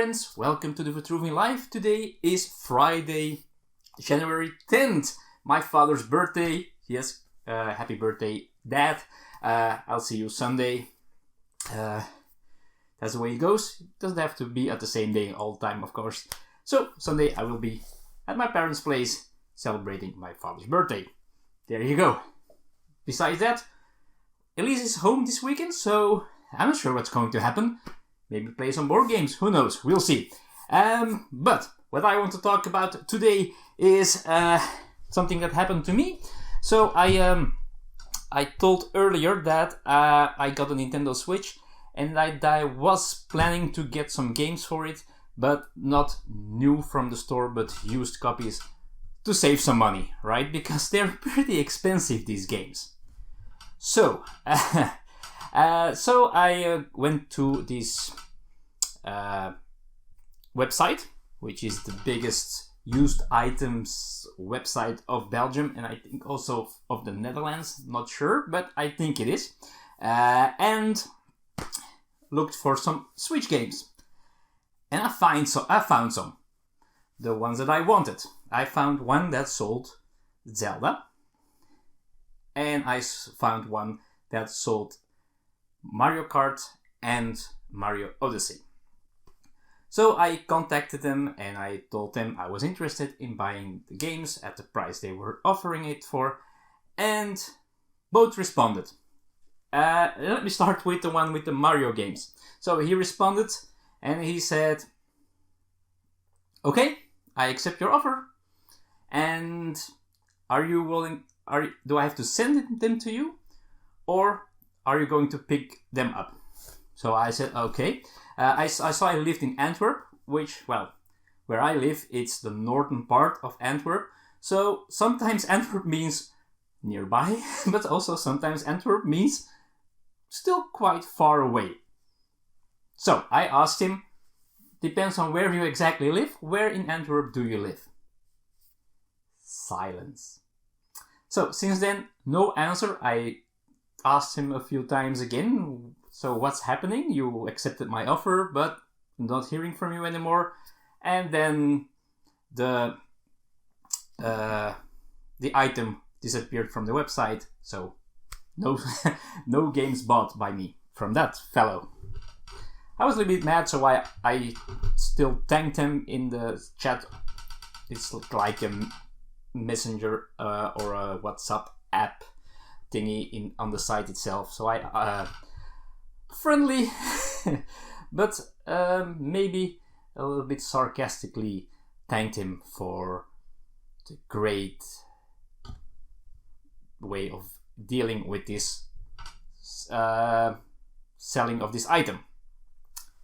friends, welcome to the Vitruvian Life. Today is Friday, January 10th, my father's birthday. Yes, happy birthday, Dad. I'll see you Sunday. That's the way it goes. It doesn't have to be at the same day all the time, of course. So, Sunday I will be at my parents' place celebrating my father's birthday. There you go. Besides that, Elise is home this weekend, so I'm not sure what's going to happen. Maybe play some board games, who knows, we'll see. But what I want to talk about today is something that happened to me. So I told earlier that I got a Nintendo Switch and I was planning to get some games for it, but not new from the store, but used copies to save some money, right? Because they're pretty expensive, these games. So, so I went to this website, which is the biggest used items website of Belgium, and I think also of the Netherlands. Not sure, but I think it is. And looked for some Switch games, and I found some, the ones that I wanted. I found one that sold Zelda, and I found one that sold Mario Kart and Mario Odyssey. So I contacted them and I told them I was interested in buying the games at the price they were offering it for, and both responded. Let me start with the one with the Mario games. So he responded and he said, "Okay, I accept your offer. And are you willing? Do I have to send them to you, or are you going to pick them up?" So I said, "Okay." I saw I lived in Antwerp, which, well, where I live, it's the northern part of Antwerp. So sometimes Antwerp means nearby, but also sometimes Antwerp means still quite far away. So I asked him, depends on where you exactly live. Where in Antwerp do you live? Silence. So since then, no answer. I asked him a few times again, so what's happening? You accepted my offer, but I'm not hearing from you anymore. And then the item disappeared from the website, so no no games bought by me from that fellow. I was a little bit mad, so I still thanked him in the chat. It's like a messenger or a WhatsApp app thingy on the site itself. So I friendly, but maybe a little bit sarcastically thanked him for the great way of dealing with this selling of this item.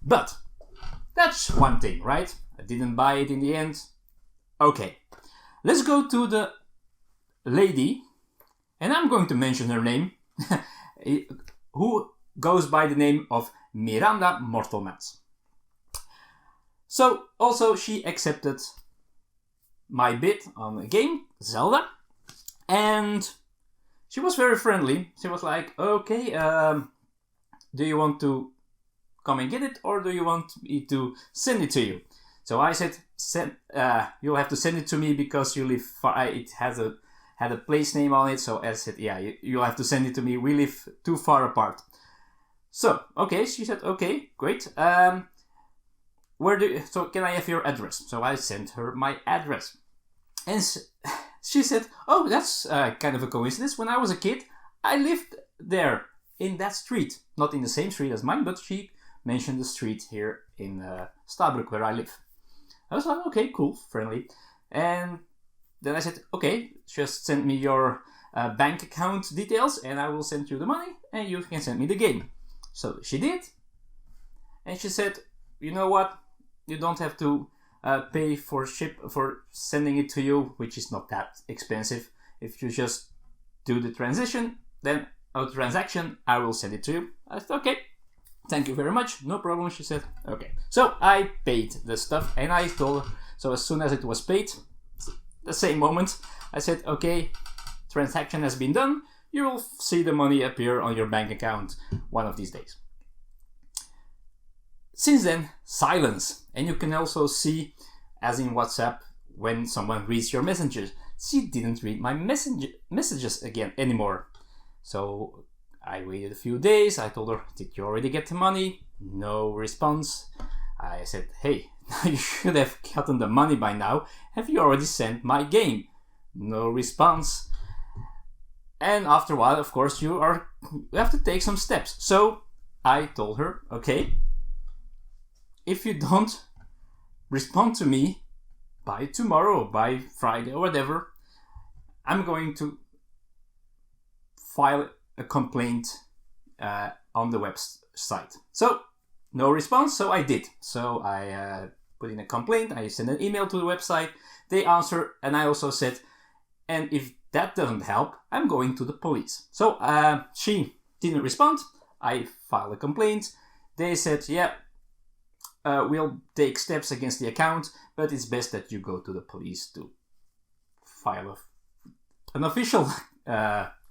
But that's one thing, right? I didn't buy it in the end. Okay, let's go to the lady, and I'm going to mention her name, who goes by the name of Miranda Mortelmans. So also she accepted my bid on a game, Zelda, and she was very friendly. She was like, "Okay, do you want to come and get it, or do you want me to send it to you?" So I said, "You'll have to send it to me because you live far." It had a place name on it, so I said, "Yeah, you'll have to send it to me. We live too far apart." So, okay, she said, "Okay, great. So can I have your address?" So I sent her my address. And she said, "Oh, that's kind of a coincidence. When I was a kid, I lived there in that street. Not in the same street as mine, but she mentioned the street here in Stabroek where I live." I was like, "Okay, cool, friendly." And then I said, "Okay, just send me your bank account details and I will send you the money and you can send me the game." So she did. And she said, "You know what? You don't have to pay for sending it to you, which is not that expensive. If you just do the transaction, I will send it to you." I said, "Okay, thank you very much, no problem," she said. Okay, so I paid the stuff and I told her, so as soon as it was paid, the same moment, I said, "Okay, transaction has been done. You will see the money appear on your bank account one of these days." since then, silence. And you can also see, as in WhatsApp, when someone reads your messages. She didn't read my messages again anymore. So I waited a few days. I told her, did you already get the money? No response. I said, hey, you should have gotten the money by now. Have you already sent my game? No response. And after a while, of course, you have to take some steps. So I told her, okay, if you don't respond to me by tomorrow, by Friday or whatever, I'm going to file a complaint on the website. So no response, so I did. So I put in a complaint, I sent an email to the website, they answered, and I also said, and if that doesn't help, I'm going to the police. So she didn't respond, I filed a complaint, they said, yeah, we'll take steps against the account, but it's best that you go to the police to file an official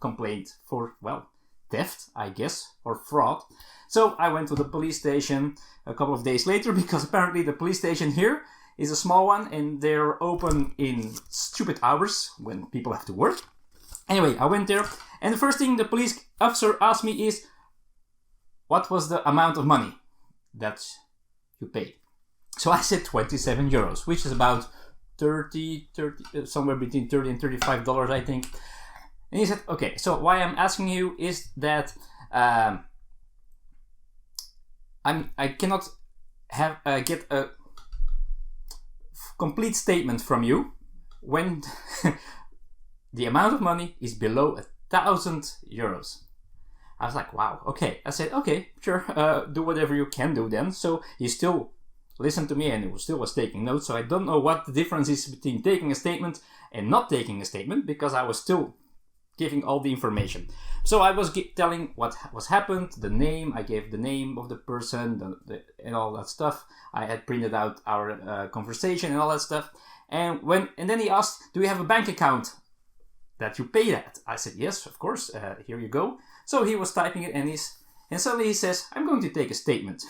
complaint for, well, theft, I guess, or fraud. So I went to the police station a couple of days later, because apparently the police station here is a small one and they're open in stupid hours when people have to work. Anyway, I went there, and the first thing the police officer asked me is, what was the amount of money that you paid? So I said 27 euros, which is about 30, somewhere between 30 and $35, I think. And he said, okay, so why I'm asking you is that I cannot get a complete statement from you when the amount of money is below 1,000 euros. I was like, wow, okay. I said, okay, sure, do whatever you can do then. So he still listened to me and he still was taking notes. So I don't know what the difference is between taking a statement and not taking a statement, because I was still giving all the information. So I was telling what was happened, the name, I gave the name of the person and all that stuff. I had printed out our conversation and all that stuff. And then he asked, do you have a bank account that you paid at? I said, yes, of course, here you go. So he was typing it, and suddenly he says, I'm going to take a statement.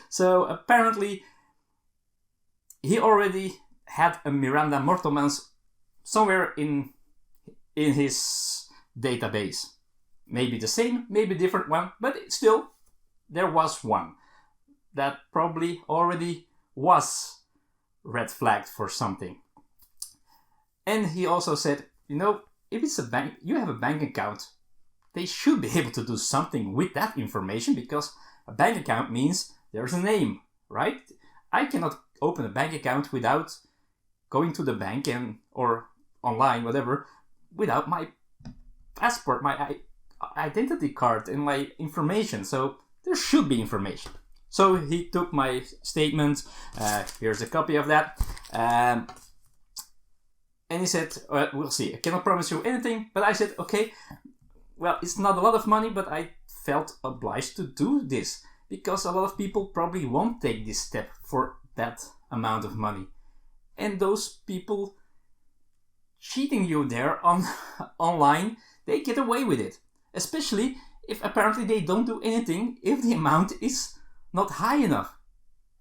So apparently he already had a Miranda Mortelmans somewhere in his database. Maybe the same, maybe different one, but still there was one that probably already was red flagged for something. And he also said, if it's a bank, you have a bank account, they should be able to do something with that information, because a bank account means there's a name, right? I cannot open a bank account without going to the bank or online, whatever, without my passport, my identity card and my information. So there should be information. So he took my statement, here's a copy of that, and he said, we'll see, I cannot promise you anything, but I said, okay, well, it's not a lot of money, but I felt obliged to do this, because a lot of people probably won't take this step for that amount of money. And those people cheating you there online, they get away with it. Especially if apparently they don't do anything if the amount is not high enough.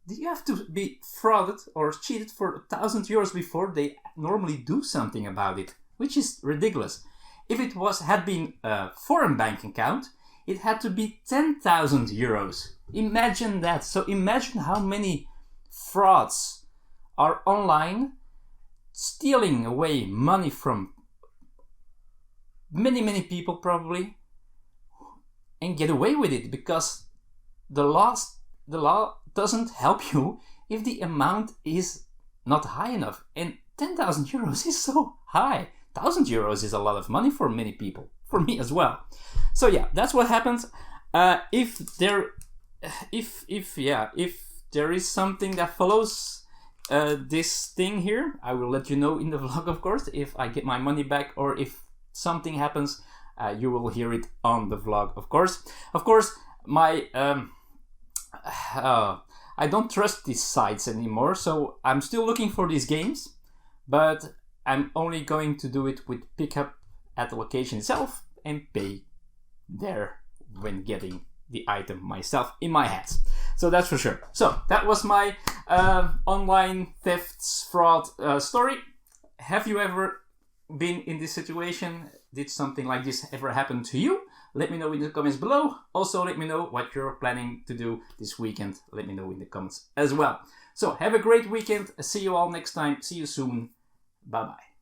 You have to be frauded or cheated for 1,000 euros before they normally do something about it, which is ridiculous. If it had been a foreign bank account, it had to be 10,000 euros. Imagine that. So imagine how many frauds are online, stealing away money from many people probably, and get away with it, because the law doesn't help you if the amount is not high enough. And 10,000 euros is so high. 1,000 euros is a lot of money for many people, for me as well. So yeah, that's what happens. If there is something that follows this thing here, I will let you know in the vlog, of course, if I get my money back, or if something happens, you will hear it on the vlog, of course. Of course, my I don't trust these sites anymore, so I'm still looking for these games, but I'm only going to do it with pickup at the location itself and pay there when getting the item myself in my hands. So that's for sure. So that was my online thefts fraud story. Have you ever been in this situation? Did something like this ever happen to you? Let me know in the comments below. Also, let me know what you're planning to do this weekend. Let me know in the comments as well. So have a great weekend. See you all next time. See you soon. Bye bye.